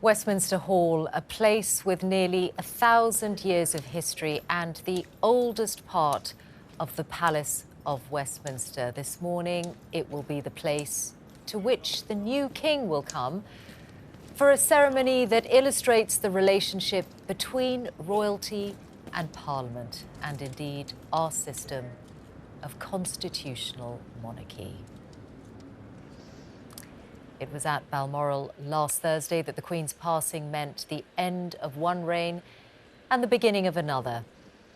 Westminster Hall, a place with nearly 1,000 years of history and the oldest part of the Palace of Westminster. This morning, it will be the place to which the new king will come for a ceremony that illustrates the relationship between royalty and Parliament, and indeed our system of constitutional monarchy. It was at Balmoral last Thursday that the Queen's passing meant the end of one reign and the beginning of another.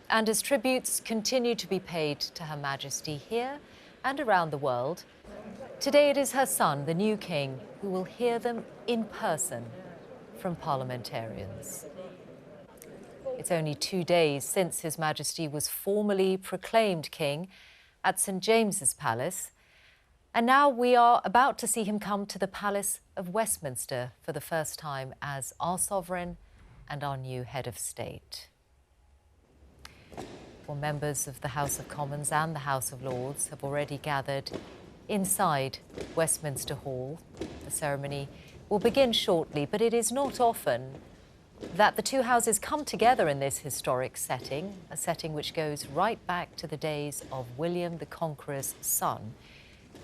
And as tributes continue to be paid to Her Majesty here and around the world, today it is her son, the new king, who will hear them in person from parliamentarians. It's only 2 days since His Majesty was formally proclaimed king at St James's Palace. And now we are about to see him come to the Palace of Westminster for the first time as our sovereign and our new head of state. Well, members of the House of Commons and the House of Lords have already gathered inside Westminster Hall. The ceremony will begin shortly, but it is not often that the two houses come together in this historic setting, a setting which goes right back to the days of William the Conqueror's son,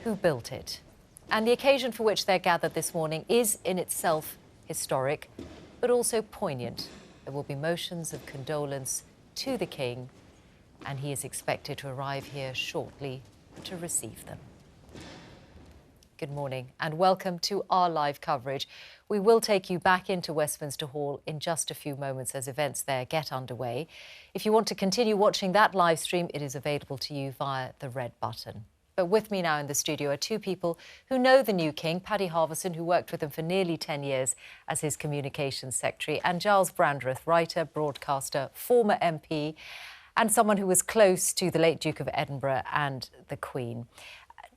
who built it. And the occasion for which they're gathered this morning is in itself historic, but also poignant. There will be motions of condolence to the king, and he is expected to arrive here shortly to receive them. Good morning and welcome to our live coverage. We will take you back into Westminster Hall in just a few moments as events there get underway. If you want to continue watching that live stream, it is available to you via the red button. But with me now in the studio are two people who know the new king, Paddy Harverson, who worked with him for nearly 10 years as his communications secretary, and Gyles Brandreth, writer, broadcaster, former MP, and someone who was close to the late Duke of Edinburgh and the Queen.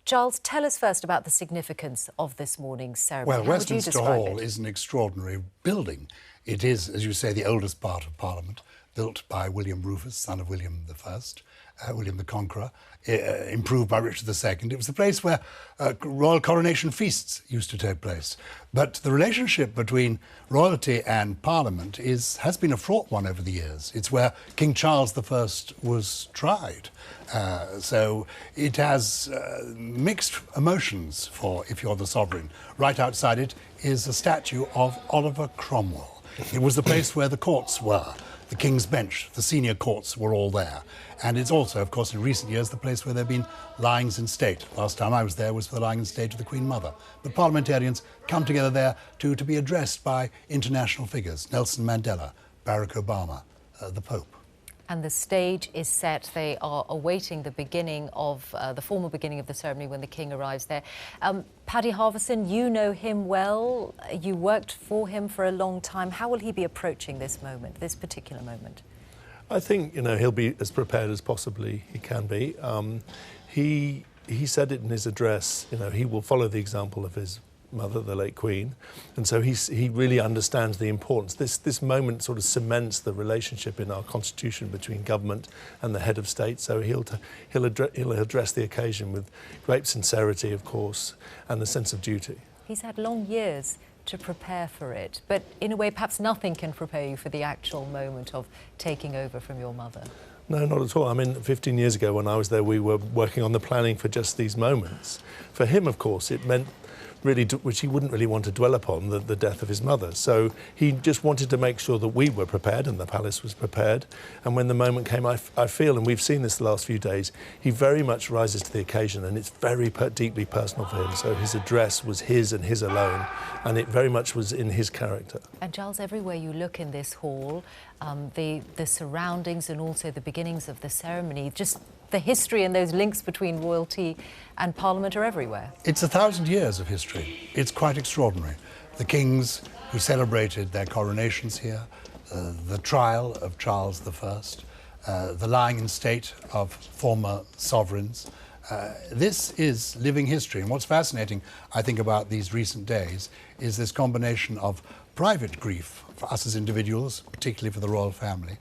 Gyles, tell us first about the significance of this morning's ceremony. Well, Westminster Hall is an extraordinary building. It is, as you say, the oldest part of Parliament, built by William Rufus, son of William I, William the Conqueror, improved by Richard II. It was the place where royal coronation feasts used to take place. But the relationship between royalty and Parliament has been a fraught one over the years. It's where King Charles I was tried. So it has mixed emotions for if you're the sovereign. Right outside it is a statue of Oliver Cromwell. It was the place where the courts were. The King's Bench, the senior courts were all there. And it's also, of course, in recent years, the place where there have been lyings in state. Last time I was there was for the lying in state of the Queen Mother. But parliamentarians come together there to be addressed by international figures, Nelson Mandela, Barack Obama, the Pope. And the stage is set. They are awaiting the beginning of the formal beginning of the ceremony when the king arrives there. Paddy Harverson, you know him well. You worked for him for a long time. How will he be approaching this moment, this particular moment? I think, he'll be as prepared as possibly he can be. He said it in his address, he will follow the example of his mother, the late Queen, and so he really understands the importance. This moment sort of cements the relationship in our constitution between government and the head of state. So he'll address the occasion with great sincerity, of course, and a sense of duty. He's had long years to prepare for it, but in a way, perhaps nothing can prepare you for the actual moment of taking over from your mother. No, not at all. I mean, 15 years ago when I was there, we were working on the planning for just these moments. For him, of course, it meant really, which he wouldn't really want to dwell upon, the death of his mother. So he just wanted to make sure that we were prepared and the palace was prepared. And when the moment came, I feel, and we've seen this the last few days, he very much rises to the occasion, and it's very deeply personal for him. So his address was his and his alone, and it very much was in his character. And Gyles, everywhere you look in this hall, the surroundings and also the beginnings of the ceremony, just the history and those links between royalty and Parliament are everywhere. It's 1,000 years of history. It's quite extraordinary. The kings who celebrated their coronations here, the trial of Charles I, the lying in state of former sovereigns. This is living history. And what's fascinating, I think, about these recent days is this combination of private grief for us as individuals, particularly for the royal family,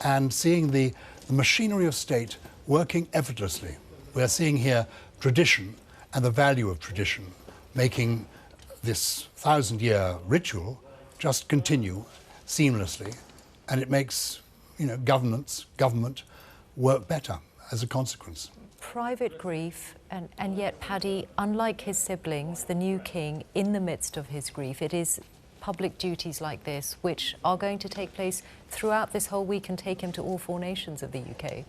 and seeing the machinery of state working effortlessly. We're seeing here tradition and the value of tradition, making this 1,000-year ritual just continue seamlessly, and it makes, you know, government work better as a consequence. Private grief, and yet, Paddy, unlike his siblings, the new king, in the midst of his grief, it is public duties like this which are going to take place throughout this whole week and take him to all 4 nations of the UK.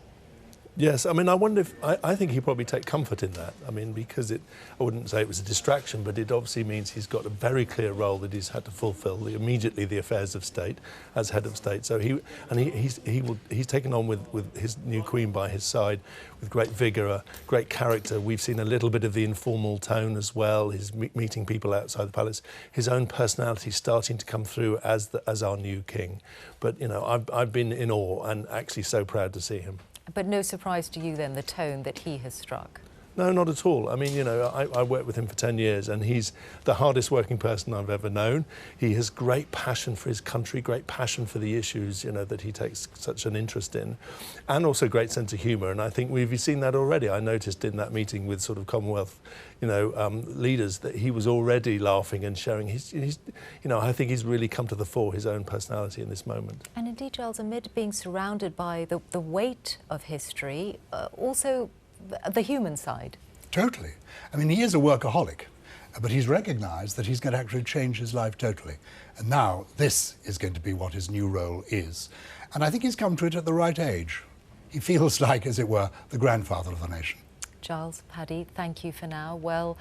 Yes, I mean, I wonder if, I think he'd probably take comfort in that. I mean, because I wouldn't say it was a distraction, but it obviously means he's got a very clear role that he's had to fulfil, immediately the affairs of state, as head of state. So he's taken on with his new queen by his side with great vigour, a great character. We've seen a little bit of the informal tone as well, his meeting people outside the palace, his own personality starting to come through as our new king. But, you know, I've been in awe and actually so proud to see him. But no surprise to you then, the tone that he has struck? No, not at all. I mean, you know, I worked with him for 10 years and he's the hardest working person I've ever known. He has great passion for his country, great passion for the issues, you know, that he takes such an interest in, and also great sense of humour. And I think we've seen that already. I noticed in that meeting with sort of Commonwealth, you know, leaders that he was already laughing and sharing his, you know, I think he's really come to the fore, his own personality in this moment. And indeed, Gyles, amid being surrounded by the weight of history, also the human side. Totally. I mean, he is a workaholic, but he's recognised that he's going to actually change his life totally. And now this is going to be what his new role is. And I think he's come to it at the right age. He feels like, as it were, the grandfather of the nation. Gyles, Paddy, thank you for now. Well,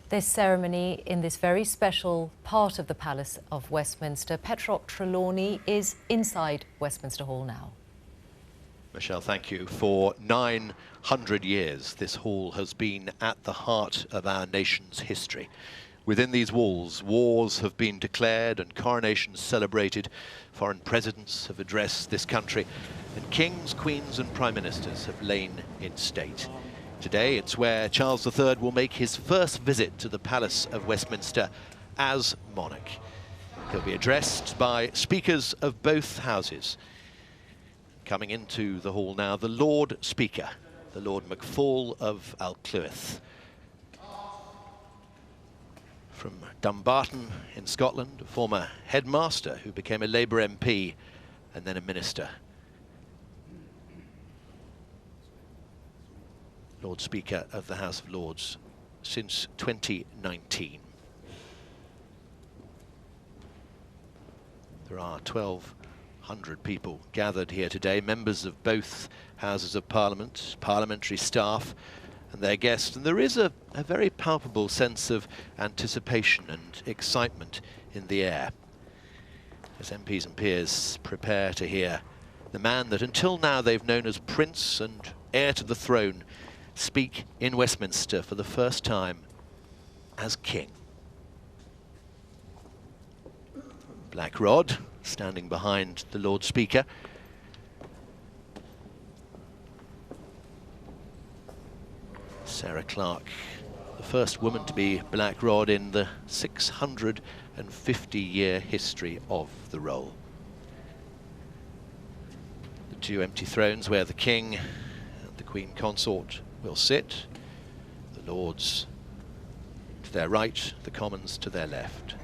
this ceremony in this very special part of the Palace of Westminster, Petroc Trelawny, is inside Westminster Hall now. Mishal, thank you. For 900 years, this hall has been at the heart of our nation's history. Within these walls, wars have been declared and coronations celebrated. Foreign presidents have addressed this country, and kings, queens and prime ministers have lain in state. Today, it's where Charles III will make his first visit to the Palace of Westminster as monarch. He'll be addressed by speakers of both houses. Coming into the hall now, the Lord Speaker, the Lord McFall of Alcluith. From Dumbarton in Scotland, a former headmaster who became a Labour MP and then a minister. Lord Speaker of the House of Lords since 2019. There are 1,200 people gathered here today, members of both Houses of Parliament, parliamentary staff and their guests, and there is a very palpable sense of anticipation and excitement in the air as MPs and peers prepare to hear the man that until now they've known as Prince and heir to the throne speak in Westminster for the first time as King. Black Rod standing behind the Lord Speaker. Sarah Clark, the first woman to be Black Rod in the 650-year history of the role. The 2 empty thrones where the King and the Queen Consort will sit. The Lords to their right, the Commons to their left.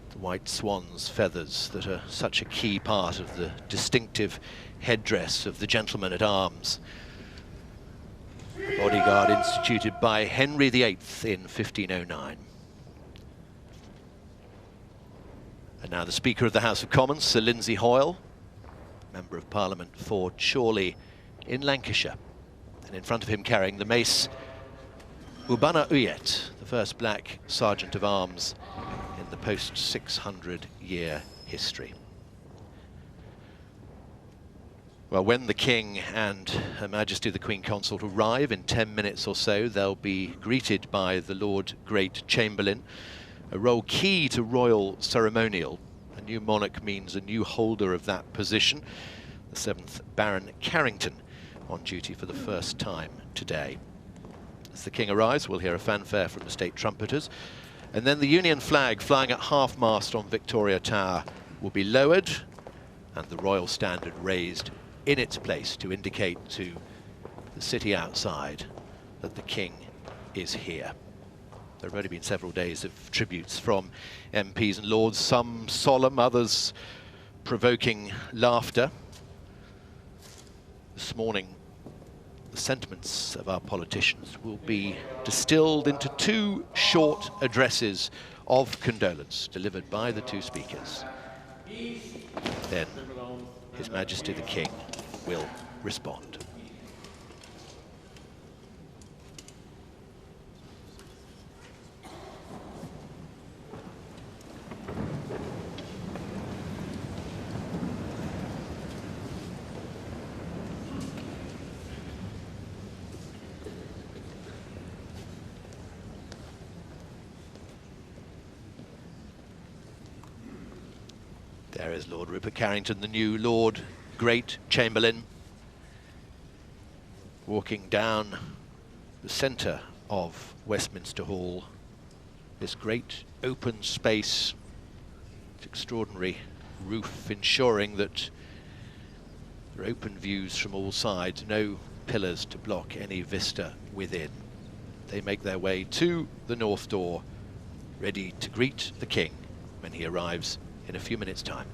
The white swan's feathers that are such a key part of the distinctive headdress of the gentleman-at-arms. Bodyguard instituted by Henry VIII in 1509. And now the Speaker of the House of Commons, Sir Lindsay Hoyle, Member of Parliament for Chorley in Lancashire. And in front of him carrying the mace, Ubana Uyet, the first black Sergeant of Arms in the post-600-year history. Well, when the King and Her Majesty the Queen Consort arrive in 10 minutes or so, they'll be greeted by the Lord Great Chamberlain, a role key to royal ceremonial. A new monarch means a new holder of that position, the 7th Baron Carrington, on duty for the first time today. As the King arrives, we'll hear a fanfare from the State Trumpitors, and then the Union flag flying at half-mast on Victoria Tower will be lowered and the royal standard raised in its place to indicate to the city outside that the King is here. There have already been several days of tributes from MPs and Lords, some solemn, others provoking laughter. This morning, the sentiments of our politicians will be distilled into 2 short addresses of condolence delivered by the 2 speakers. Then His Majesty the King will respond. There is Lord Rupert Carrington, the new Lord Great Chamberlain, walking down the centre of Westminster Hall. This great open space, this extraordinary roof ensuring that there are open views from all sides, no pillars to block any vista within. They make their way to the north door, ready to greet the King when he arrives in a few minutes' time.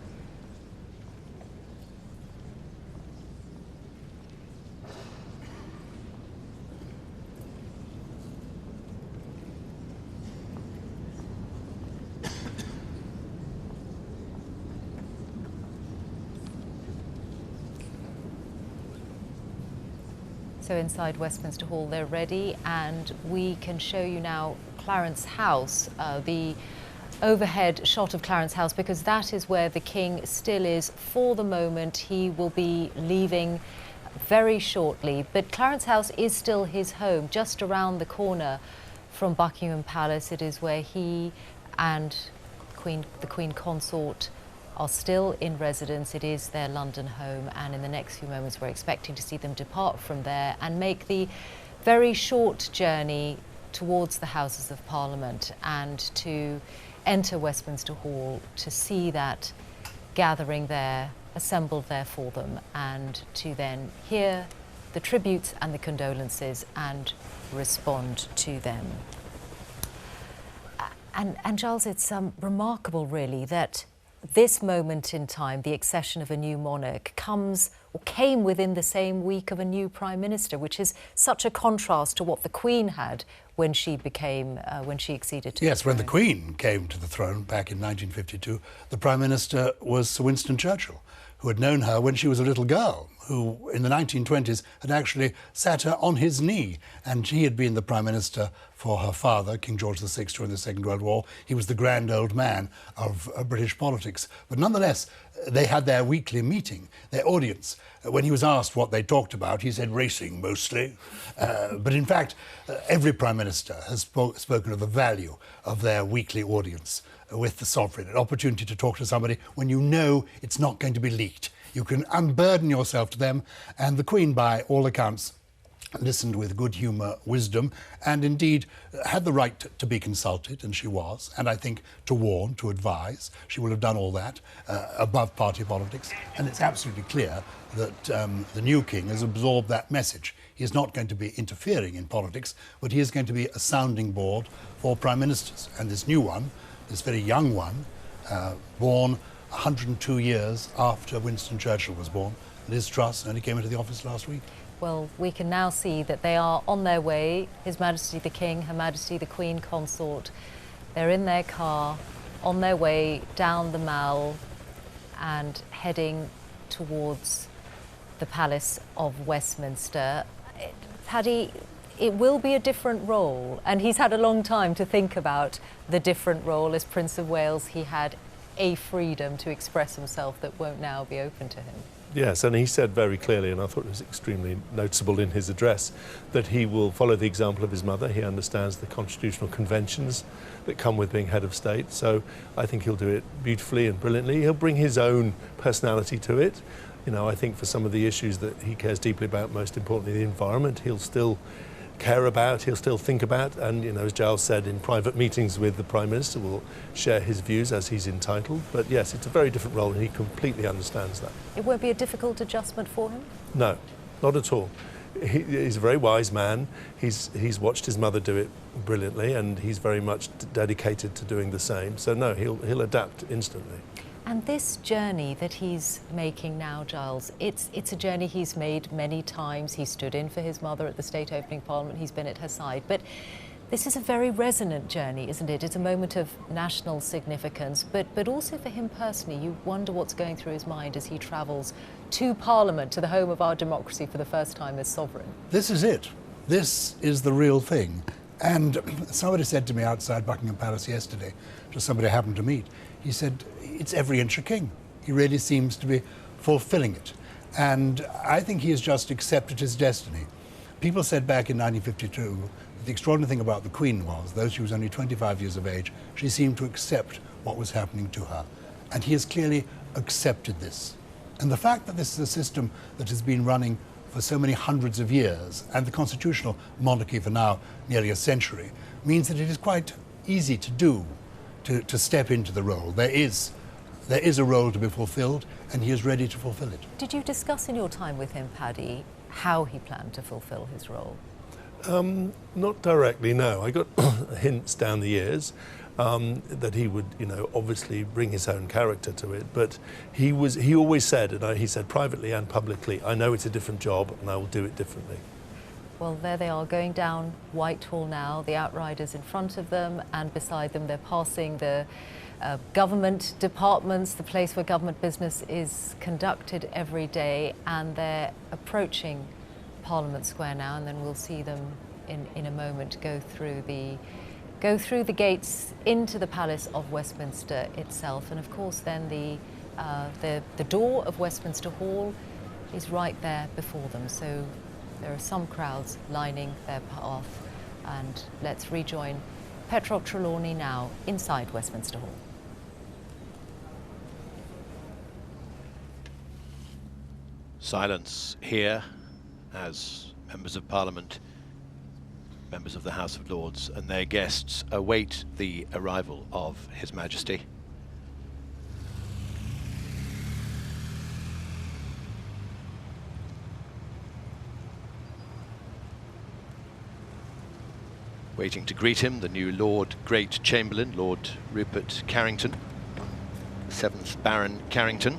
So inside Westminster Hall, they're ready, and we can show you now Clarence House, the overhead shot of Clarence House, because that is where the King still is for the moment. He will be leaving very shortly, but Clarence House is still his home, just around the corner from Buckingham Palace. It is where he and the Queen Consort are still in residence. It is their London home, and in the next few moments we're expecting to see them depart from there and make the very short journey towards the Houses of Parliament and to enter Westminster Hall to see that gathering there, assembled there for them, and to then hear the tributes and the condolences and respond to them. And Gyles, it's remarkable really that this moment in time, the accession of a new monarch, came within the same week of a new Prime Minister, which is such a contrast to what the Queen had when she acceded to Yes, the throne. when the Queen came to the throne back in 1952, the Prime Minister was Sir Winston Churchill, who had known her when she was a little girl, who in the 1920s had actually sat her on his knee, and he had been the Prime Minister for her father, King George VI, during the Second World War. He was the grand old man of British politics. But nonetheless, they had their weekly meeting, their audience. When he was asked what they talked about, he said racing mostly. But in fact, every Prime Minister has spoken of the value of their weekly audience with the sovereign, an opportunity to talk to somebody when you know it's not going to be leaked. You can unburden yourself to them, and the Queen, by all accounts, listened with good humour, wisdom, and indeed had the right to be consulted, and she was, and I think to warn, to advise. She will have done all that above party politics, and it's absolutely clear that the new King has absorbed that message. He is not going to be interfering in politics, but he is going to be a sounding board for Prime Ministers. And this new one, this very young one, born 102 years after Winston Churchill was born, Liz Truss, only came into the office last week. Well, we can now see that they are on their way. His Majesty the King, Her Majesty the Queen Consort. They're in their car, on their way down the Mall and heading towards the Palace of Westminster. Paddy, it will be a different role, and he's had a long time to think about the different role. As Prince of Wales, he had a freedom to express himself that won't now be open to him. Yes, and he said very clearly, and I thought it was extremely noticeable in his address, that he will follow the example of his mother. He understands the constitutional conventions that come with being head of state, so I think he'll do it beautifully and brilliantly. He'll bring his own personality to it. You know, I think for some of the issues that he cares deeply about, most importantly the environment, he'll still care about, he'll still think about, and, you know, as Gyles said, in private meetings with the Prime Minister, will share his views as he's entitled. But yes, it's a very different role, and he completely understands that. It won't be a difficult adjustment for him? No, not at all. he's a very wise man. He's watched his mother do it brilliantly, and he's very much dedicated to doing the same. So no, he'll adapt instantly. And this journey that he's making now, Gyles, it's a journey he's made many times. He stood in for his mother at the state opening parliament. He's been at her side. But this is a very resonant journey, isn't it? It's a moment of national significance, but also for him personally. You wonder what's going through his mind as he travels to Parliament, to the home of our democracy for the first time as sovereign. This is it. This is the real thing. And somebody said to me outside Buckingham Palace yesterday, just somebody I happened to meet, he said, it's every inch a king. He really seems to be fulfilling it. And I think he has just accepted his destiny. People said back in 1952 that the extraordinary thing about the Queen was, though she was only 25 years of age, she seemed to accept what was happening to her. And he has clearly accepted this. And the fact that this is a system that has been running for so many hundreds of years, and the constitutional monarchy for now nearly a century, means that it is quite easy to do, to step into the role. There is a role to be fulfilled, and he is ready to fulfill it. Did you discuss in your time with him, Paddy, how he planned to fulfil his role? Not directly, no. I got hints down the years that he would, obviously bring his own character to it. But he always said, and he said privately and publicly, I know it's a different job and I will do it differently. Well, there they are, going down Whitehall now, the outriders in front of them, and beside them they're passing the government departments, the place where government business is conducted every day, and they're approaching Parliament Square now, and then we'll see them in a moment go through the gates into the Palace of Westminster itself. And of course then the door of Westminster Hall is right there before them, so there are some crowds lining their path. And let's rejoin Petroc Trelawny now inside Westminster Hall. Silence here as members of Parliament, members of the House of Lords and their guests await the arrival of His Majesty. Waiting to greet him, the new Lord Great Chamberlain, Lord Rupert Carrington, 7th Baron Carrington,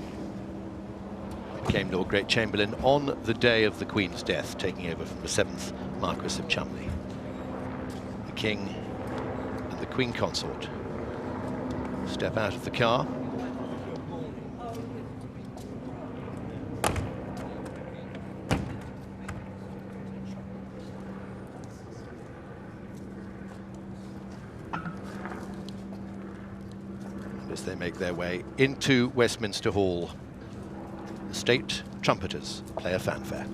became Lord Great Chamberlain on the day of the Queen's death, taking over from the 7th Marquess of Cholmondeley. The King and the Queen Consort step out of the car. As they make their way into Westminster Hall, the State Trumpitors play a fanfare.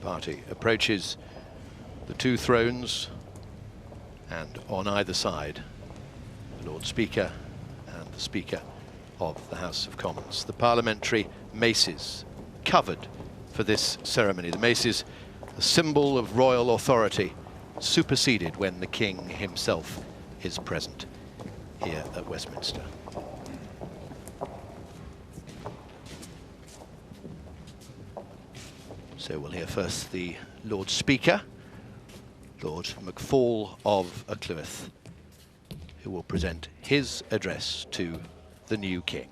Party approaches the two thrones, and on either side the Lord Speaker and the Speaker of the House of Commons. The parliamentary maces covered for this ceremony. The maces, a symbol of royal authority, superseded when the King himself is present here at Westminster. So we'll hear first the Lord Speaker, Lord McFall of Alcluith, who will present his address to the new king.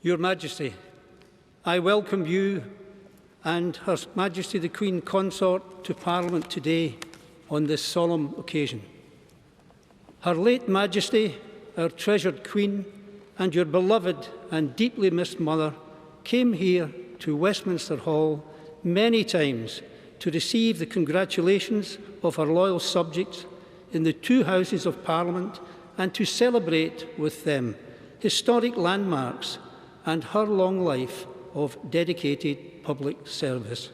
Your Majesty, I welcome you and Her Majesty the Queen Consort to Parliament today on this solemn occasion. Her late Majesty, our treasured Queen, and your beloved and deeply missed mother came here to Westminster Hall many times to receive the congratulations of her loyal subjects in the two Houses of Parliament and to celebrate with them historic landmarks and her long life of dedicated public service.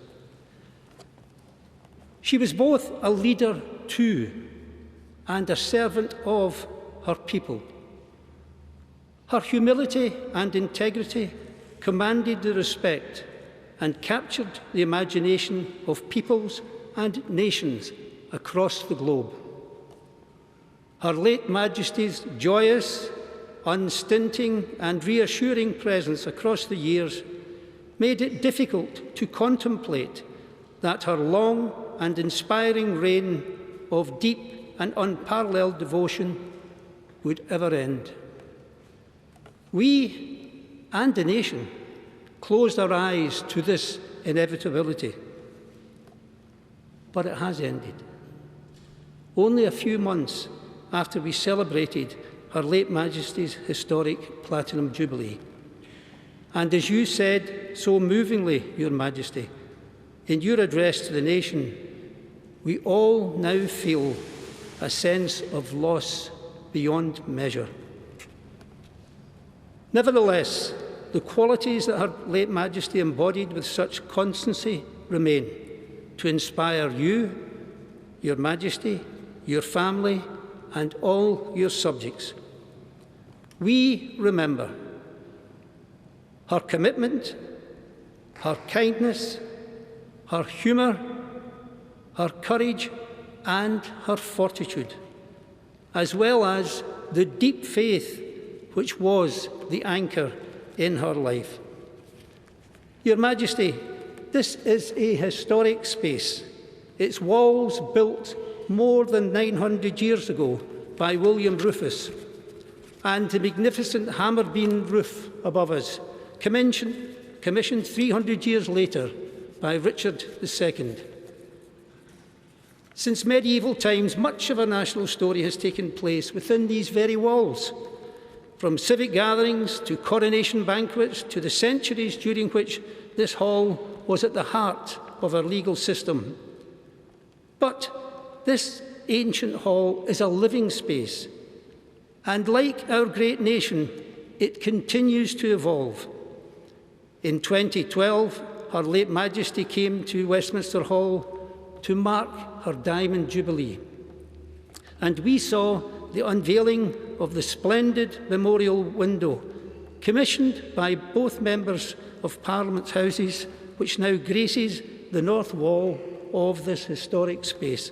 She was both a leader to and a servant of her people. Her humility and integrity commanded the respect and captured the imagination of peoples and nations across the globe. Her late Majesty's joyous, unstinting and reassuring presence across the years made it difficult to contemplate that her long and inspiring reign of deep and unparalleled devotion would ever end. We and the nation closed our eyes to this inevitability, but it has ended. Only a few months after we celebrated Her late Majesty's historic Platinum Jubilee. And as you said so movingly, Your Majesty, in your address to the nation, we all now feel a sense of loss beyond measure. Nevertheless, the qualities that Her late Majesty embodied with such constancy remain to inspire you, Your Majesty, your family, and all your subjects. We remember her commitment, her kindness, her humour, her courage, and her fortitude, as well as the deep faith which was the anchor in her life. Your Majesty, this is a historic space. Its walls built more than 900 years ago by William Rufus, and the magnificent hammer beam roof above us, commissioned 300 years later by Richard II. Since medieval times, much of our national story has taken place within these very walls, from civic gatherings to coronation banquets to the centuries during which this hall was at the heart of our legal system. But this ancient hall is a living space, and like our great nation, it continues to evolve. In 2012, Her late Majesty came to Westminster Hall to mark her Diamond Jubilee, and we saw the unveiling of the splendid memorial window, commissioned by both members of Parliament's Houses, which now graces the north wall of this historic space.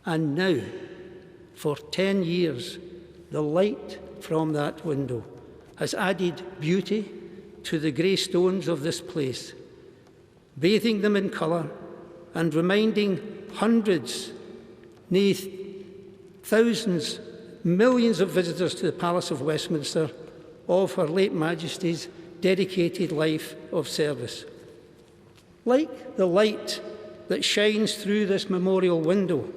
And now, for 10 years, the light from that window has added beauty to the grey stones of this place, bathing them in colour and reminding hundreds, nay, thousands, millions of visitors to the Palace of Westminster of Her late Majesty's dedicated life of service. Like the light that shines through this memorial window,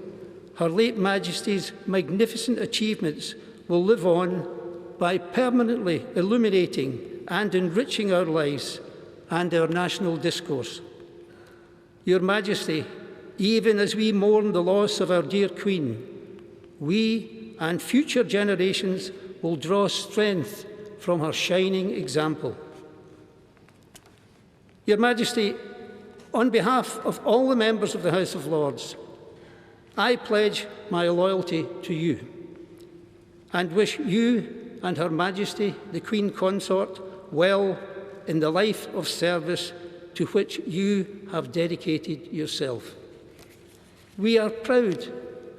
Her late Majesty's magnificent achievements will live on by permanently illuminating and enriching our lives and our national discourse. Your Majesty, even as we mourn the loss of our dear Queen, we and future generations will draw strength from her shining example. Your Majesty, on behalf of all the members of the House of Lords, I pledge my loyalty to you. and wish you and Her Majesty, the Queen Consort, well in the life of service to which you have dedicated yourself. We are proud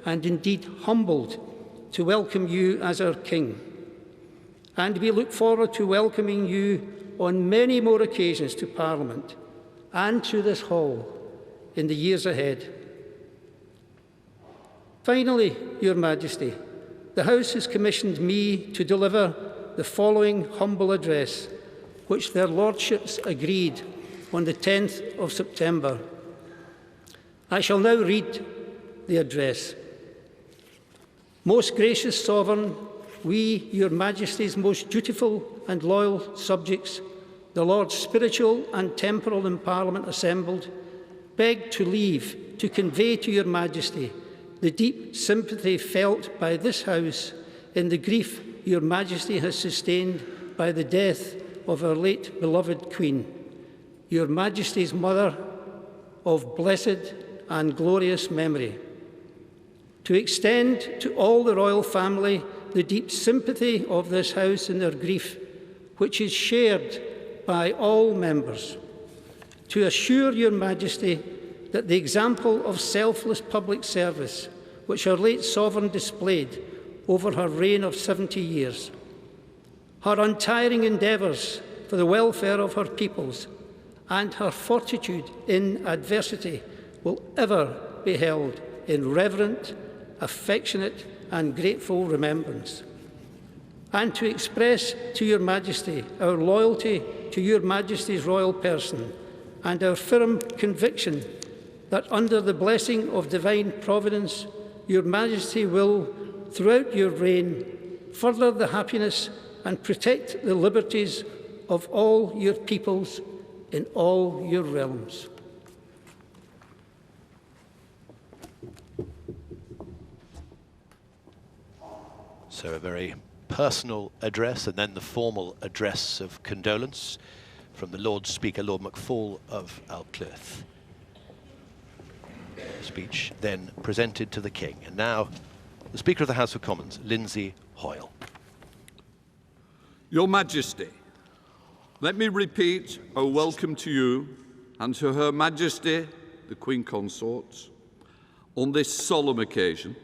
and indeed humbled to welcome you as our King, and we look forward to welcoming you on many more occasions to Parliament and to this hall in the years ahead. Finally, Your Majesty, the House has commissioned me to deliver the following humble address, which their Lordships agreed on the 10th of September. I shall now read the address. Most gracious Sovereign, we, Your Majesty's most dutiful and loyal subjects, the Lords spiritual and temporal in Parliament assembled, beg to leave to convey to Your Majesty the deep sympathy felt by this House in the grief Your Majesty has sustained by the death of our late beloved Queen, Your Majesty's mother of blessed and glorious memory. To extend to all the royal family the deep sympathy of this House in their grief, which is shared by all members. To assure Your Majesty that the example of selfless public service which our late Sovereign displayed over her reign of 70 years, her untiring endeavours for the welfare of her peoples, and her fortitude in adversity will ever be held in reverent, affectionate and grateful remembrance. And to express to Your Majesty our loyalty to Your Majesty's royal person and our firm conviction that under the blessing of divine providence, Your Majesty will, throughout your reign, further the happiness and protect the liberties of all your peoples in all your realms. So a very personal address, and then the formal address of condolence from the Lord Speaker, Lord McFall of Alcluith. Speech then presented to the King. And now, the Speaker of the House of Commons, Lindsay Hoyle. Your Majesty, let me repeat a welcome to you and to Her Majesty, the Queen Consort. On this solemn occasion,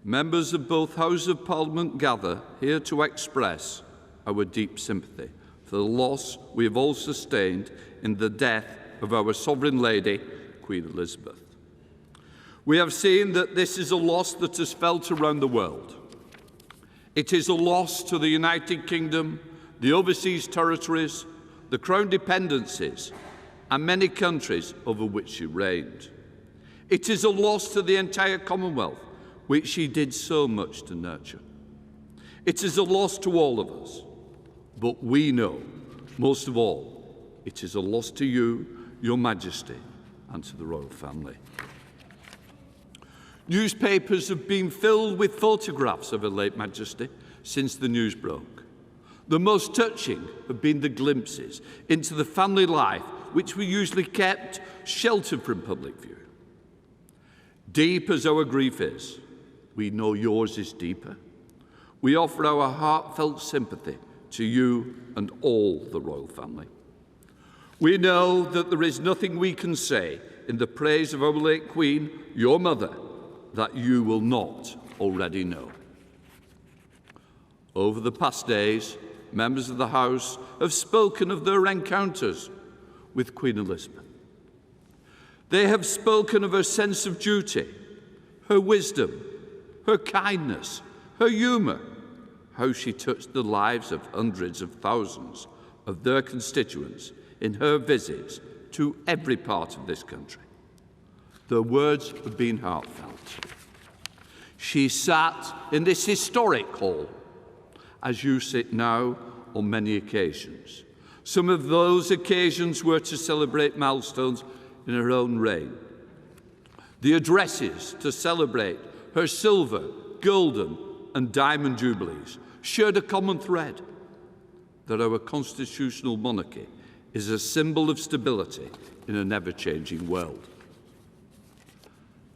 members of both Houses of Parliament gather here to express our deep sympathy for the loss we have all sustained in the death of our Sovereign Lady, Queen Elizabeth. We have seen that this is a loss that is felt around the world. It is a loss to the United Kingdom, the overseas territories, the Crown dependencies, and many countries over which she reigned. It is a loss to the entire Commonwealth, which she did so much to nurture. It is a loss to all of us, but we know, most of all, it is a loss to you, Your Majesty, and to the royal family. Newspapers have been filled with photographs of Her late Majesty since the news broke. The most touching have been the glimpses into the family life which we usually kept sheltered from public view. Deep as our grief is, we know yours is deeper. We offer our heartfelt sympathy to you and all the royal family. We know that there is nothing we can say in the praise of our late Queen, your mother, that you will not already know. Over the past days, members of the House have spoken of their encounters with Queen Elizabeth. They have spoken of her sense of duty, her wisdom, her kindness, her humour, how she touched the lives of hundreds of thousands of their constituents in her visits to every part of this country. Their words have been heartfelt. She sat in this historic hall as you sit now on many occasions. Some of those occasions were to celebrate milestones in her own reign. The addresses to celebrate her silver, golden and diamond jubilees shared a common thread, that our constitutional monarchy is a symbol of stability in an ever-changing world.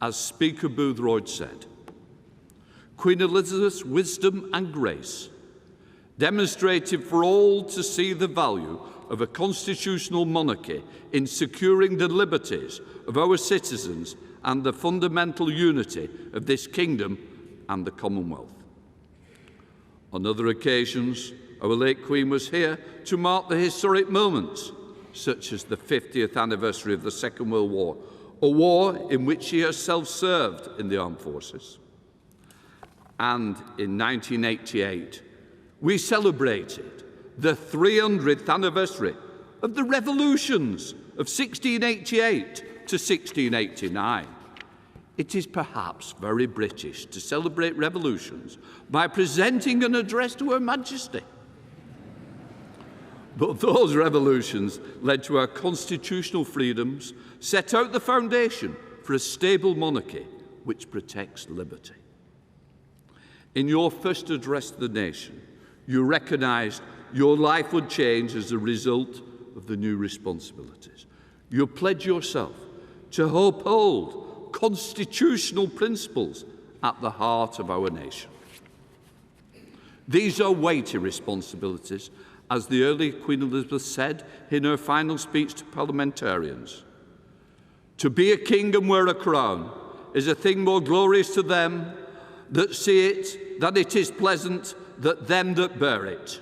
As Speaker Boothroyd said, Queen Elizabeth's wisdom and grace demonstrated for all to see the value of a constitutional monarchy in securing the liberties of our citizens and the fundamental unity of this kingdom and the Commonwealth. On other occasions, our late Queen was here to mark the historic moments, such as the 50th anniversary of the Second World War, a war in which she herself served in the armed forces. And in 1988, we celebrated the 300th anniversary of the revolutions of 1688 to 1689. It is perhaps very British to celebrate revolutions by presenting an address to Her Majesty. But those revolutions led to our constitutional freedoms, set out the foundation for a stable monarchy which protects liberty. In your first address to the nation, you recognised your life would change as a result of the new responsibilities. You pledged yourself to uphold constitutional principles at the heart of our nation. These are weighty responsibilities, as the early Queen Elizabeth said in her final speech to parliamentarians. To be a king and wear a crown is a thing more glorious to them that see it than it is pleasant that them that bear it.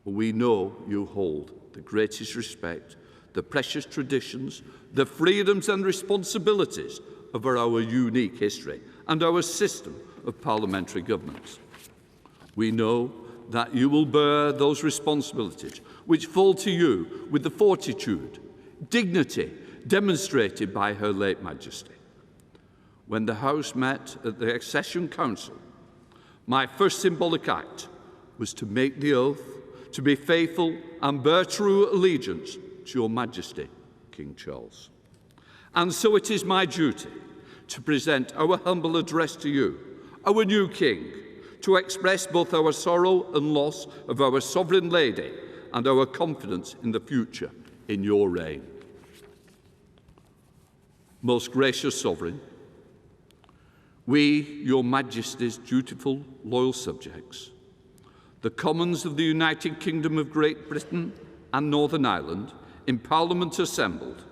We know you hold the greatest respect, the precious traditions, the freedoms and responsibilities of our unique history and our system of parliamentary government. We know that you will bear those responsibilities which fall to you with the fortitude, dignity demonstrated by Her late Majesty. When the House met at the Accession Council, my first symbolic act was to make the oath to be faithful and bear true allegiance to Your Majesty, King Charles. And so it is my duty to present our humble address to you, our new King, to express both our sorrow and loss of our Sovereign Lady and our confidence in the future in your reign. Most gracious Sovereign, we, Your Majesty's dutiful, loyal subjects, the Commons of the United Kingdom of Great Britain and Northern Ireland, in Parliament assembled,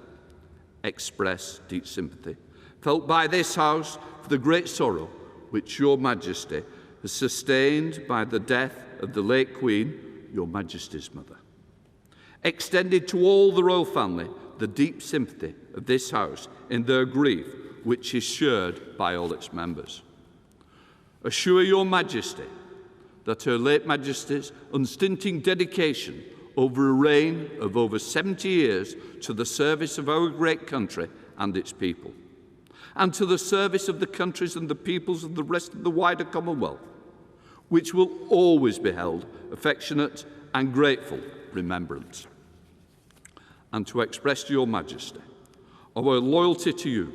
express deep sympathy, felt by this House for the great sorrow which Your Majesty has sustained by the death of the late Queen, Your Majesty's mother. Extended to all the royal family the deep sympathy of this House in their grief, which is shared by all its members. Assure Your Majesty that Her late Majesty's unstinting dedication over a reign of over 70 years to the service of our great country and its people, and to the service of the countries and the peoples of the rest of the wider Commonwealth, which will always be held affectionate and grateful remembrance. And to express to Your Majesty our loyalty to you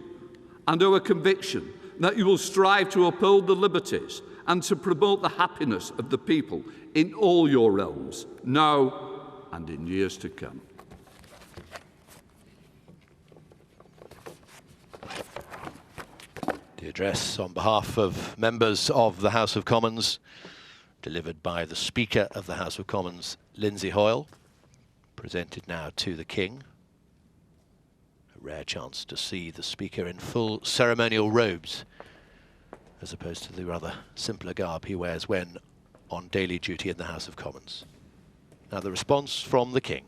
and our conviction that you will strive to uphold the liberties and to promote the happiness of the people in all your realms, now and in years to come. The address on behalf of members of the House of Commons, delivered by the Speaker of the House of Commons, Lindsay Hoyle, presented now to the King. A rare chance to see the Speaker in full ceremonial robes, as opposed to the rather simpler garb he wears when on daily duty in the House of Commons. Now the response from the King.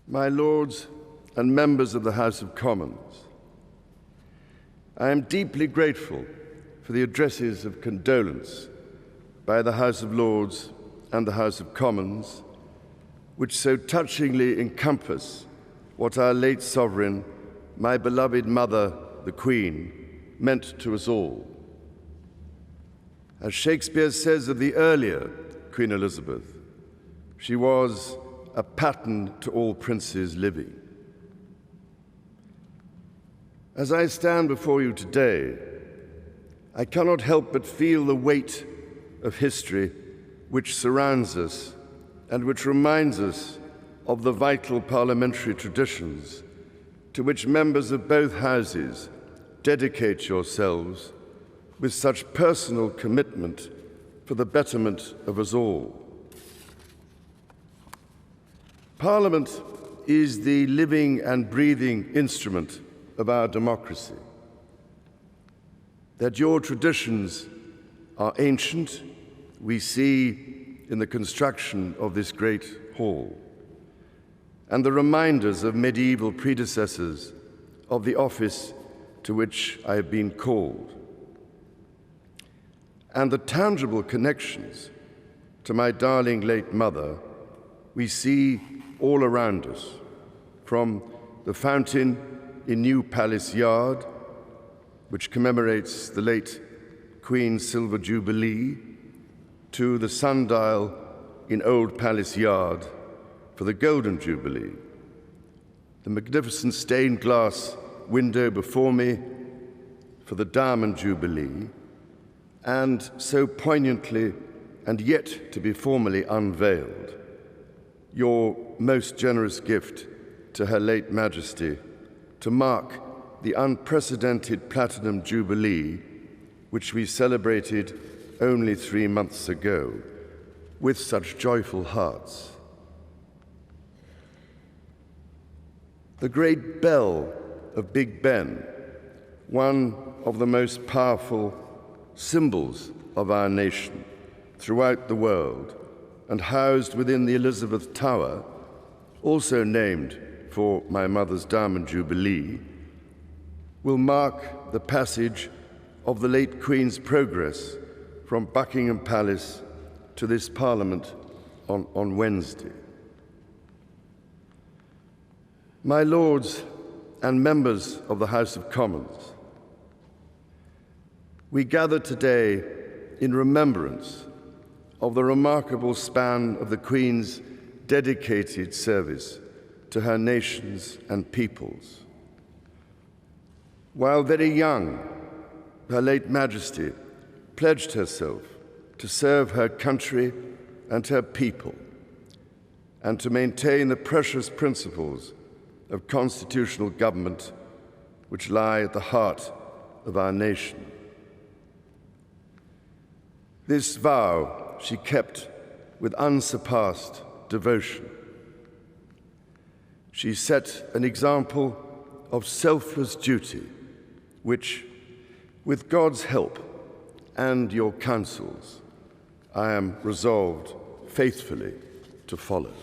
My Lords and members of the House of Commons, I am deeply grateful for the addresses of condolence by the House of Lords and the House of Commons, which so touchingly encompass what our late sovereign, my beloved mother, the Queen, meant to us all. As Shakespeare says of the earlier Queen Elizabeth, she was a pattern to all princes living. As I stand before you today, I cannot help but feel the weight of history which surrounds us and which reminds us of the vital parliamentary traditions to which members of both houses dedicate yourselves with such personal commitment for the betterment of us all. Parliament is the living and breathing instrument of our democracy. That your traditions are ancient, we see in the construction of this great hall, and the reminders of medieval predecessors of the office to which I have been called, and the tangible connections to my darling late mother we see all around us, from the fountain in New Palace Yard, which commemorates the late Queen's Silver Jubilee, to the sundial in Old Palace Yard for the Golden Jubilee, the magnificent stained glass window before me for the Diamond Jubilee, and so poignantly and yet to be formally unveiled, your most generous gift to Her late Majesty to mark the unprecedented Platinum Jubilee, which we celebrated only 3 months ago, with such joyful hearts. The great bell of Big Ben, one of the most powerful symbols of our nation throughout the world, and housed within the Elizabeth Tower, also named for my mother's Diamond Jubilee, will mark the passage of the late Queen's progress from Buckingham Palace to this Parliament on Wednesday. My lords and members of the House of Commons, we gather today in remembrance of the remarkable span of the Queen's dedicated service to her nations and peoples. While very young, Her late Majesty pledged herself to serve her country and her people, and to maintain the precious principles of constitutional government which lie at the heart of our nation. This vow she kept with unsurpassed devotion. She set an example of selfless duty, which, with God's help and your counsels, I am resolved faithfully to follow.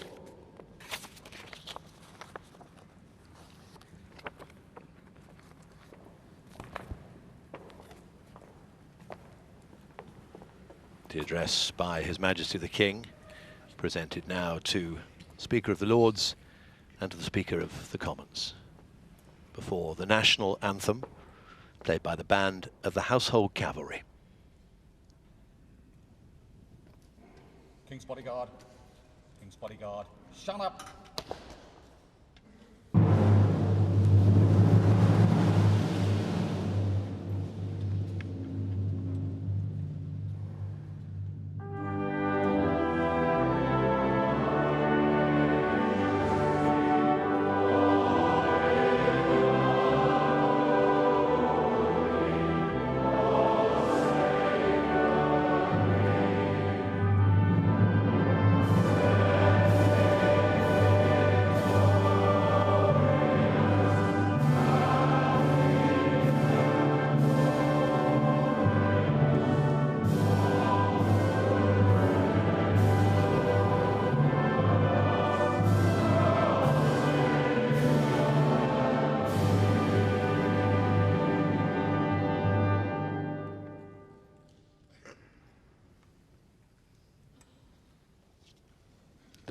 The address by His Majesty the King, presented now to Speaker of the Lords and to the Speaker of the Commons, before the National Anthem, played by the band of the Household Cavalry. King's Bodyguard, King's Bodyguard, shut up!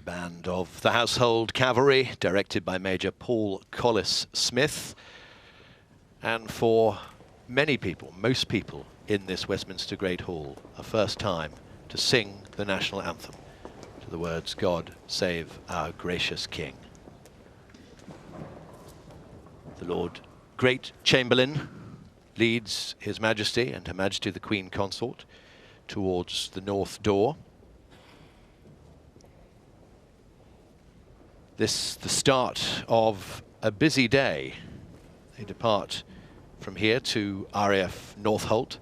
Band of the Household Cavalry, directed by Major Paul Collis-Smith. And for many people, most people in this Westminster Great Hall, a first time to sing the National Anthem to the words, "God save our gracious King." The Lord Great Chamberlain leads His Majesty and Her Majesty the Queen Consort towards the north door. This the start of a busy day. They depart from here to RAF Northolt,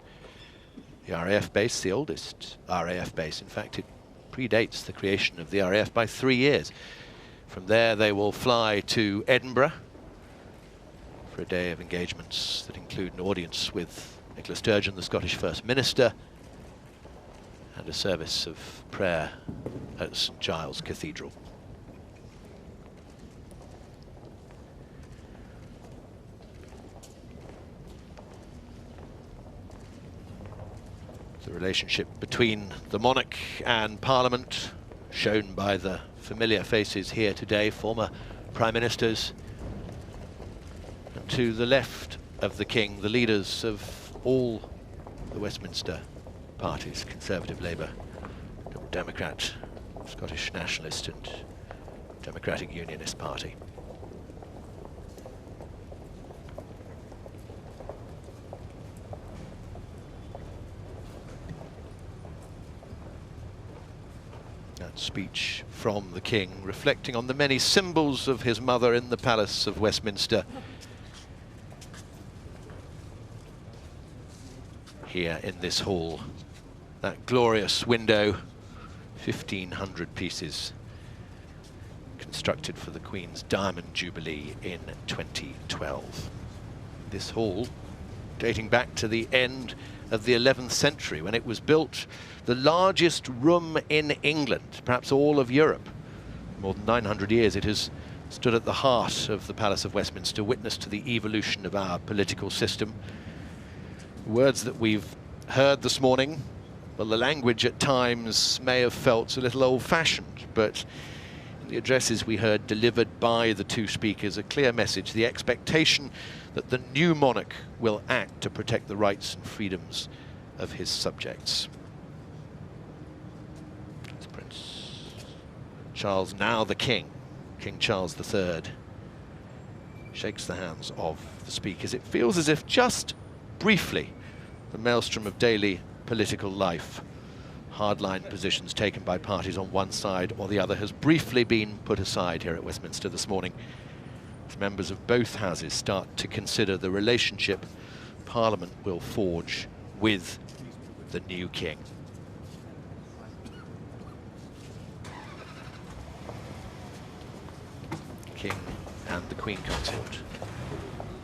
the RAF base, the oldest RAF base. In fact, it predates the creation of the RAF by 3 years. From there they will fly to Edinburgh for a day of engagements that include an audience with Nicola Sturgeon, the Scottish First Minister, and a service of prayer at St Giles Cathedral. The relationship between the monarch and Parliament, shown by the familiar faces here today, former Prime Ministers. And to the left of the King, the leaders of all the Westminster parties, Conservative, Labour, Liberal Democrat, Scottish Nationalist and Democratic Unionist Party. That speech from the King, reflecting on the many symbols of his mother in the Palace of Westminster. Here in this hall, that glorious window, 1,500 pieces, constructed for the Queen's Diamond Jubilee in 2012. This hall, dating back to the end of the 11th century, when it was built, the largest room in England, perhaps all of Europe. More than 900 years it has stood at the heart of the Palace of Westminster, witness to the evolution of our political system. Words that we've heard this morning, well, the language at times may have felt a little old-fashioned, but in the addresses we heard delivered by the two speakers, a clear message, the expectation that the new monarch will act to protect the rights and freedoms of his subjects. It's Prince Charles, now the King, King Charles III, shakes the hands of the speakers. It feels as if just briefly the maelstrom of daily political life, hardline positions taken by parties on one side or the other, has briefly been put aside here at Westminster this morning, as members of both houses start to consider the relationship Parliament will forge with the new King. King and the Queen consort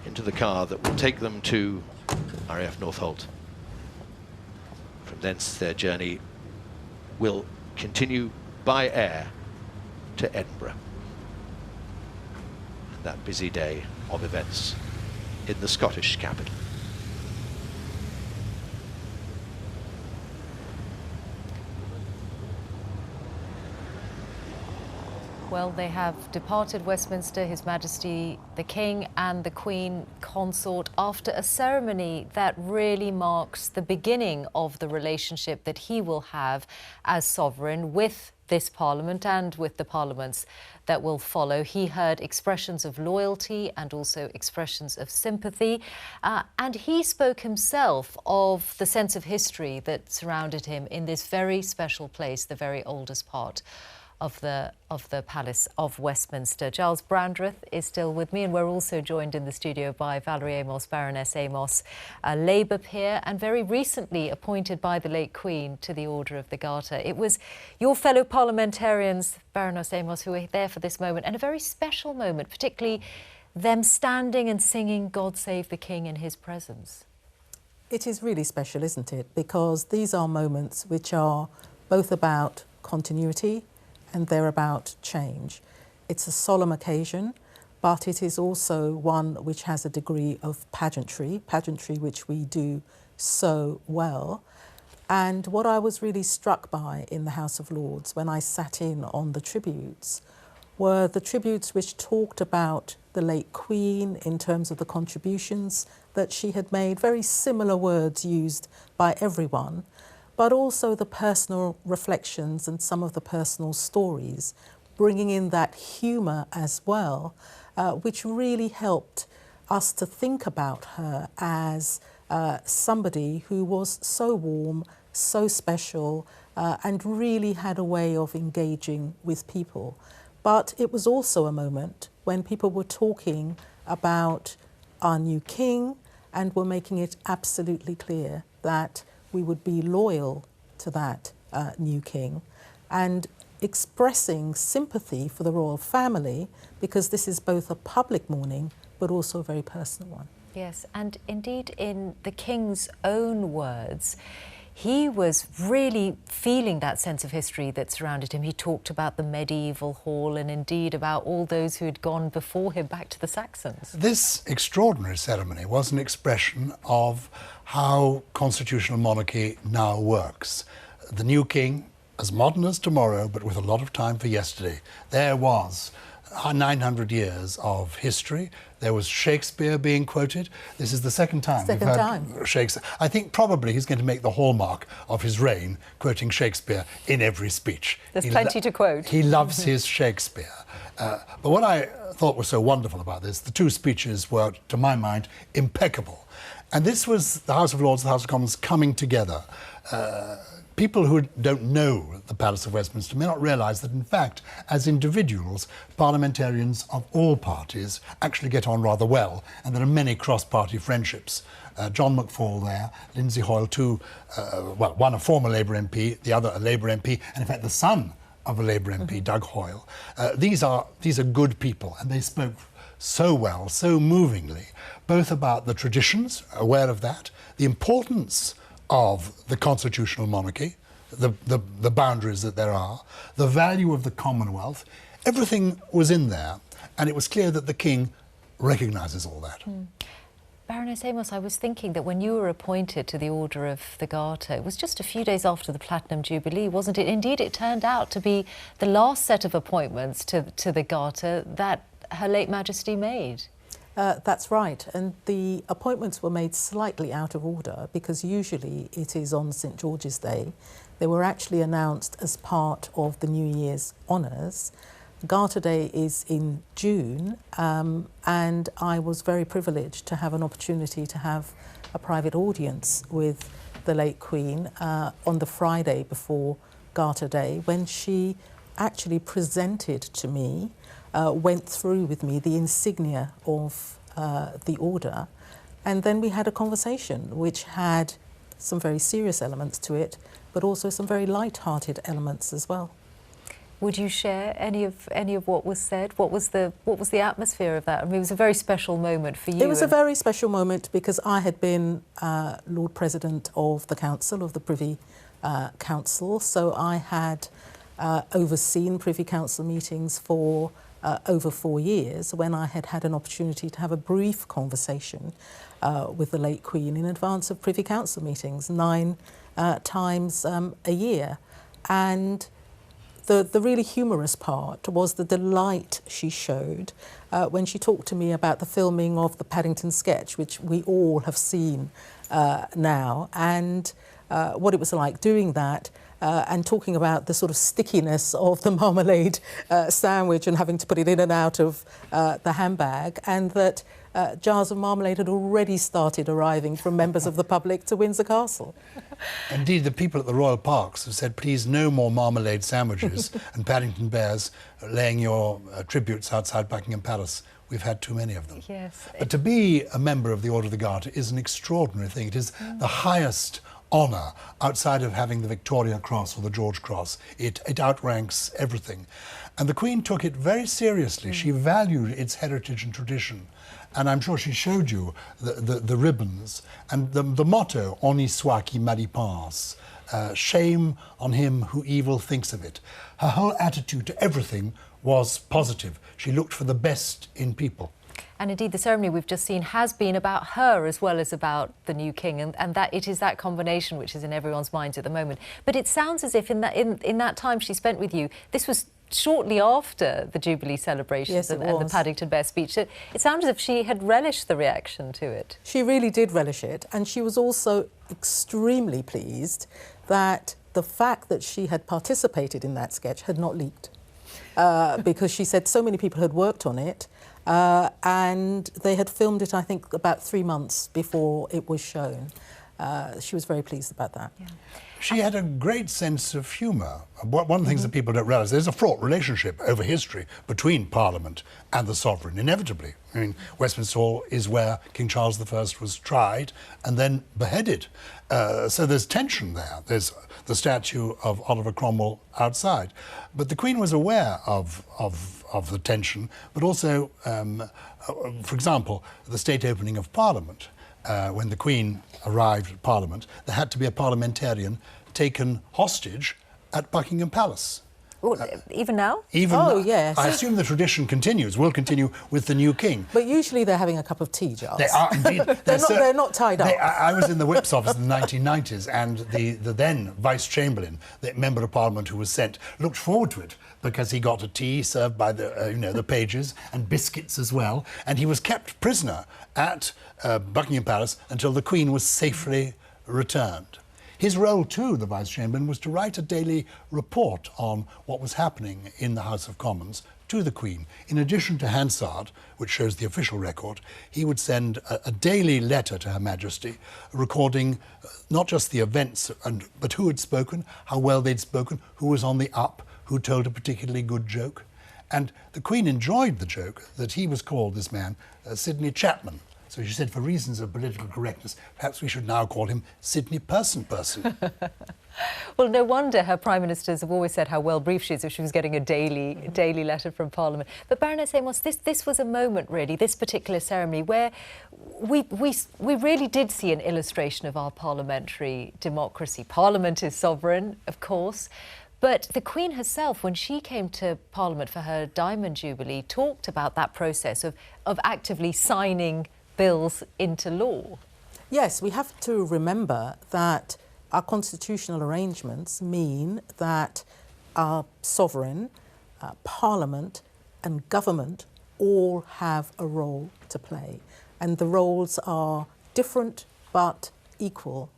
into the car that will take them to RAF Northolt. From thence their journey will continue by air to Edinburgh. And that busy day of events in the Scottish capital. Well, they have departed Westminster, His Majesty the King and the Queen consort, after a ceremony that really marks the beginning of the relationship that he will have as sovereign with this Parliament and with the parliaments that will follow. He heard expressions of loyalty and also expressions of sympathy. And he spoke himself of the sense of history that surrounded him in this very special place, the very oldest part of the Palace of Westminster. Gyles Brandreth is still with me, and we're also joined in the studio by Valerie Amos, Baroness Amos, a Labour peer and very recently appointed by the late Queen to the Order of the Garter. It was your fellow parliamentarians, Baroness Amos, who were there for this moment, and a very special moment, particularly them standing and singing God Save the King in his presence. It is really special, isn't it? Because these are moments which are both about continuity and they're about change. It's a solemn occasion, but it is also one which has a degree of pageantry which we do so well. And what I was really struck by in the House of Lords when I sat in on the tributes were the tributes which talked about the late Queen in terms of the contributions that she had made, very similar words used by everyone, but also the personal reflections and some of the personal stories, bringing in that humour as well, which really helped us to think about her as somebody who was so warm, so special, and really had a way of engaging with people. But it was also a moment when people were talking about our new king and were making it absolutely clear that we would be loyal to that new king, and expressing sympathy for the royal family, because this is both a public mourning but also a very personal one. Yes, and indeed in the king's own words, he was really feeling that sense of history that surrounded him. He talked about the medieval hall and indeed about all those who had gone before him back to the Saxons. This extraordinary ceremony was an expression of how constitutional monarchy now works. The new king, as modern as tomorrow, but with a lot of time for yesterday. There was 900 years of history. There was Shakespeare being quoted. This is the second time we've heard Shakespeare. I think probably he's going to make the hallmark of his reign, quoting Shakespeare in every speech. There's plenty to quote. He loves his Shakespeare. But what I thought was so wonderful about this, the two speeches were, to my mind, impeccable. And this was the House of Lords and the House of Commons coming together. People who don't know the Palace of Westminster may not realise that, in fact, as individuals, parliamentarians of all parties actually get on rather well, and there are many cross-party friendships. John McFall there, Lindsay, Hoyle, one a former Labour MP, the other a Labour MP, and in fact the son of a Labour MP, Doug Hoyle. These are good people, and they spoke so well, so movingly, both about the traditions, aware of that, the importance of the constitutional monarchy, the boundaries that there are, the value of the Commonwealth. Everything was in there, and it was clear that the King recognises all that. Baroness Amos, I was thinking that when you were appointed to the Order of the Garter, it was just a few days after the Platinum Jubilee, wasn't it? Indeed, it turned out to be the last set of appointments to the Garter that Her late Majesty made. That's right, and the appointments were made slightly out of order because usually it is on St George's Day. They were actually announced as part of the New Year's honours. Garter Day is in June, and I was very privileged to have an opportunity to have a private audience with the late Queen on the Friday before Garter Day, when she actually presented to me, went through with me the insignia of the order, and then we had a conversation which had some very serious elements to it, but also some very light-hearted elements as well. Would you share any of what was said? What was the atmosphere of that? I mean, it was a very special moment for you. It was a very special moment because I had been Lord President of the Council, of the Privy Council, so I had overseen Privy Council meetings for over 4 years, when I had had an opportunity to have a brief conversation with the late Queen in advance of Privy Council meetings, 9 times a year. And the really humorous part was the delight she showed when she talked to me about the filming of the Paddington sketch, which we all have seen now, and what it was like doing that. And talking about the sort of stickiness of the marmalade sandwich and having to put it in and out of the handbag, and that jars of marmalade had already started arriving from members of the public to Windsor Castle. Indeed, the people at the Royal Parks have said, please, no more marmalade sandwiches and Paddington Bears laying your tributes outside Buckingham Palace. We've had too many of them. Yes. But to be a member of the Order of the Garter is an extraordinary thing. It is the highest honour outside of having the Victoria Cross or the George Cross. It outranks everything. And the Queen took it very seriously. She valued its heritage and tradition. And I'm sure she showed you the ribbons and the motto, Honi soit qui mal y pense, shame on him who evil thinks of it. Her whole attitude to everything was positive. She looked for the best in people. And indeed, the ceremony we've just seen has been about her as well as about the new king, and that it is that combination which is in everyone's minds at the moment. But it sounds as if in that time she spent with you, this was shortly after the Jubilee celebrations and the Paddington Bear speech. It sounds as if she had relished the reaction to it. She really did relish it, and she was also extremely pleased that the fact that she had participated in that sketch had not leaked, because she said so many people had worked on it. And they had filmed it, I think, about 3 months before it was shown. she was very pleased about that. Yeah. She had a great sense of humour. One of the things that people don't realise, there's a fraught relationship over history between Parliament and the sovereign, inevitably. I mean, Westminster Hall is where King Charles I was tried and then beheaded. So there's tension there. There's the statue of Oliver Cromwell outside. But the Queen was aware of the tension, but also, for example, the state opening of Parliament. When the Queen arrived at Parliament, there had to be a parliamentarian taken hostage at Buckingham Palace. Well, even now? Even Oh, now. yes. I assume the tradition will continue with the new king. But usually they're having a cup of tea, Gyles. They are indeed. They're not tied up. I was in the Whip's office in the 1990s, and the then Vice-Chamberlain, the Member of Parliament who was sent, looked forward to it because he got a tea served by the pages and biscuits as well, and he was kept prisoner at Buckingham Palace until the Queen was safely returned. His role, too, the Vice-Chamberlain, was to write a daily report on what was happening in the House of Commons to the Queen. In addition to Hansard, which shows the official record, he would send a daily letter to Her Majesty recording not just the events, but who had spoken, how well they'd spoken, who was on the up, who told a particularly good joke. And the Queen enjoyed the joke that he was called, this man, Sidney Chapman. So she said, for reasons of political correctness, perhaps we should now call him Sidney Person. Well, no wonder her Prime Ministers have always said how well briefed she is if she was getting a daily letter from Parliament. But Baroness Amos, this was a moment, really, this particular ceremony, where we really did see an illustration of our parliamentary democracy. Parliament is sovereign, of course, but the Queen herself, when she came to Parliament for her Diamond Jubilee, talked about that process of actively signing bills into law. Yes, we have to remember that our constitutional arrangements mean that our sovereign, Parliament and government all have a role to play. And the roles are different but equal.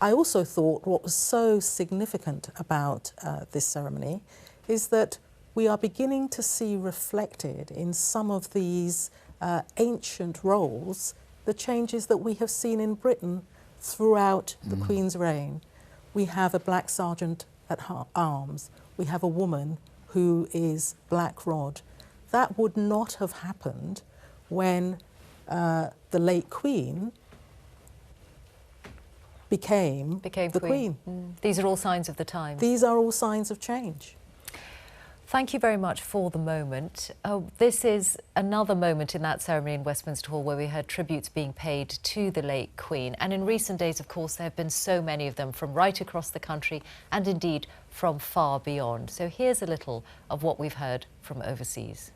I also thought what was so significant about this ceremony is that we are beginning to see reflected in some of these ancient roles the changes that we have seen in Britain throughout the Queen's reign. We have a black sergeant at arms. We have a woman who is Black Rod. That would not have happened when the late Queen became the Queen. These are all signs of the times. These are all signs of change. Thank you very much for the moment. This is another moment in that ceremony in Westminster Hall where we heard tributes being paid to the late Queen. And in recent days, of course, there have been so many of them from right across the country and indeed from far beyond. So here's a little of what we've heard from overseas.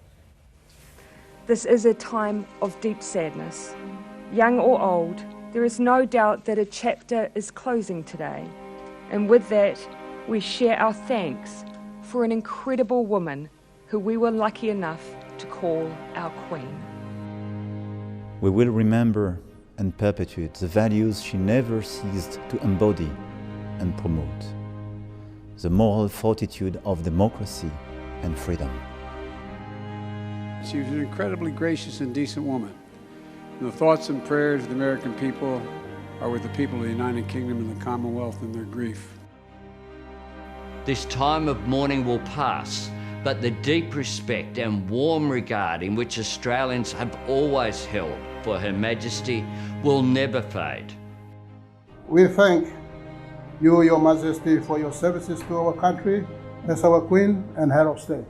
This is a time of deep sadness. Young or old, there is no doubt that a chapter is closing today. And with that, we share our thanks for an incredible woman who we were lucky enough to call our Queen. We will remember and perpetuate the values she never ceased to embody and promote. The moral fortitude of democracy and freedom. She was an incredibly gracious and decent woman. And the thoughts and prayers of the American people are with the people of the United Kingdom and the Commonwealth in their grief. This time of mourning will pass, but the deep respect and warm regard in which Australians have always held for Her Majesty will never fade. We thank you, Your Majesty, for your services to our country as our Queen and Head of State.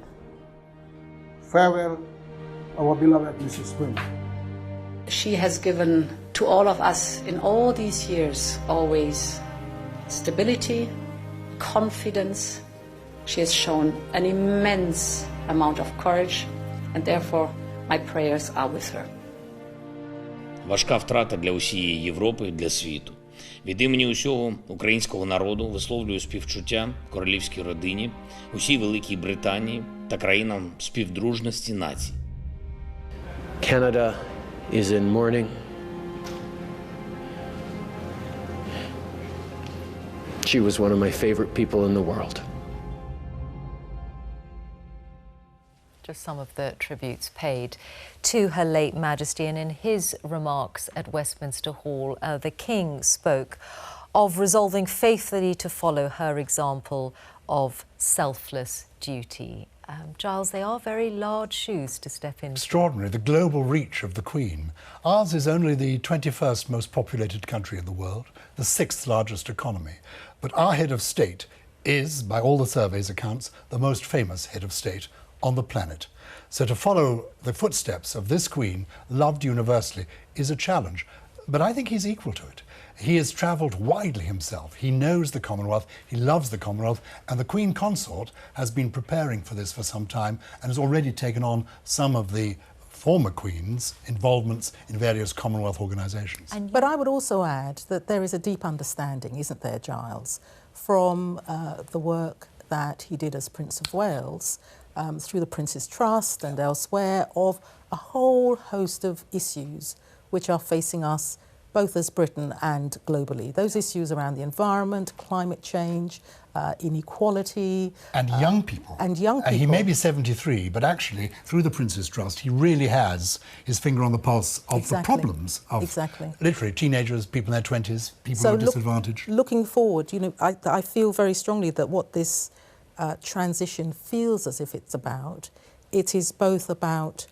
Farewell, our beloved Mrs. Queen. She has given to all of us in all these years always stability, confidence. She has shown an immense amount of courage, and therefore my prayers are with her. Важка втрата для усієї Європи і для світу. Від імені усього українського народу висловлюю співчуття королівській родині, усій Великій Британії та країнам співдружності націй. Canada is in mourning. She was one of my favorite people in the world. Just some of the tributes paid to Her late Majesty. And in his remarks at Westminster Hall, the King spoke of resolving faithfully to follow her example of selfless duty. Gyles, they are very large shoes to step into. Extraordinary, the global reach of the Queen. Ours is only the 21st most populated country in the world, the 6th largest economy. But our head of state is, by all the surveys' accounts, the most famous head of state on the planet. So to follow the footsteps of this Queen, loved universally, is a challenge. But I think he's equal to it. He has travelled widely himself. He knows the Commonwealth, he loves the Commonwealth, and the Queen Consort has been preparing for this for some time and has already taken on some of the former Queen's involvements in various Commonwealth organisations. But I would also add that there is a deep understanding, isn't there, Gyles, from the work that he did as Prince of Wales, through the Prince's Trust and elsewhere, of a whole host of issues which are facing us both as Britain and globally. Those issues around the environment, climate change, inequality. And young people. And young people. He may be 73, but actually, through the Prince's Trust, he really has his finger on the pulse of the problems of literally teenagers, people in their 20s, people who are disadvantaged. Looking forward, you know, I feel very strongly that what this transition feels as if it's about, it is both about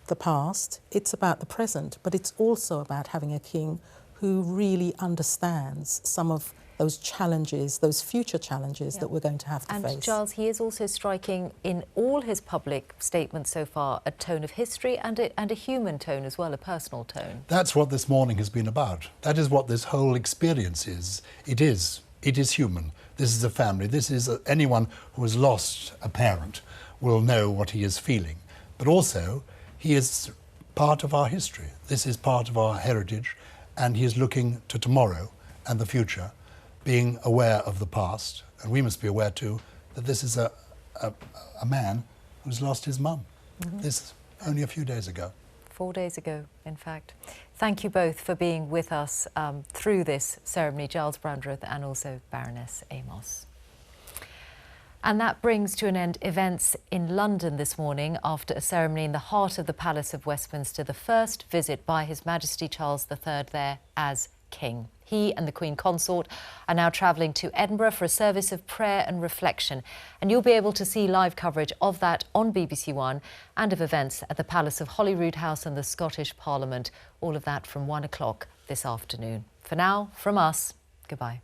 the past, it's about the present, but it's also about having a king who really understands some of those challenges, those future challenges that we're going to have to face. And Gyles, he is also striking in all his public statements so far a tone of history and a human tone as well, a personal tone. That's what this morning has been about. That is what this whole experience is. It is human. This is a family. This is anyone who has lost a parent will know what he is feeling. But also, he is part of our history. This is part of our heritage, and he is looking to tomorrow and the future, being aware of the past. And we must be aware too that this is a man who's lost his mum. This only a few days ago. 4 days ago, in fact. Thank you both for being with us through this ceremony, Gyles Brandreth and also Baronness Amos. And that brings to an end events in London this morning after a ceremony in the heart of the Palace of Westminster, the first visit by His Majesty Charles III there as King. He and the Queen Consort are now travelling to Edinburgh for a service of prayer and reflection. And you'll be able to see live coverage of that on BBC One and of events at the Palace of Holyrood House and the Scottish Parliament. All of that from 1 o'clock this afternoon. For now, from us, goodbye.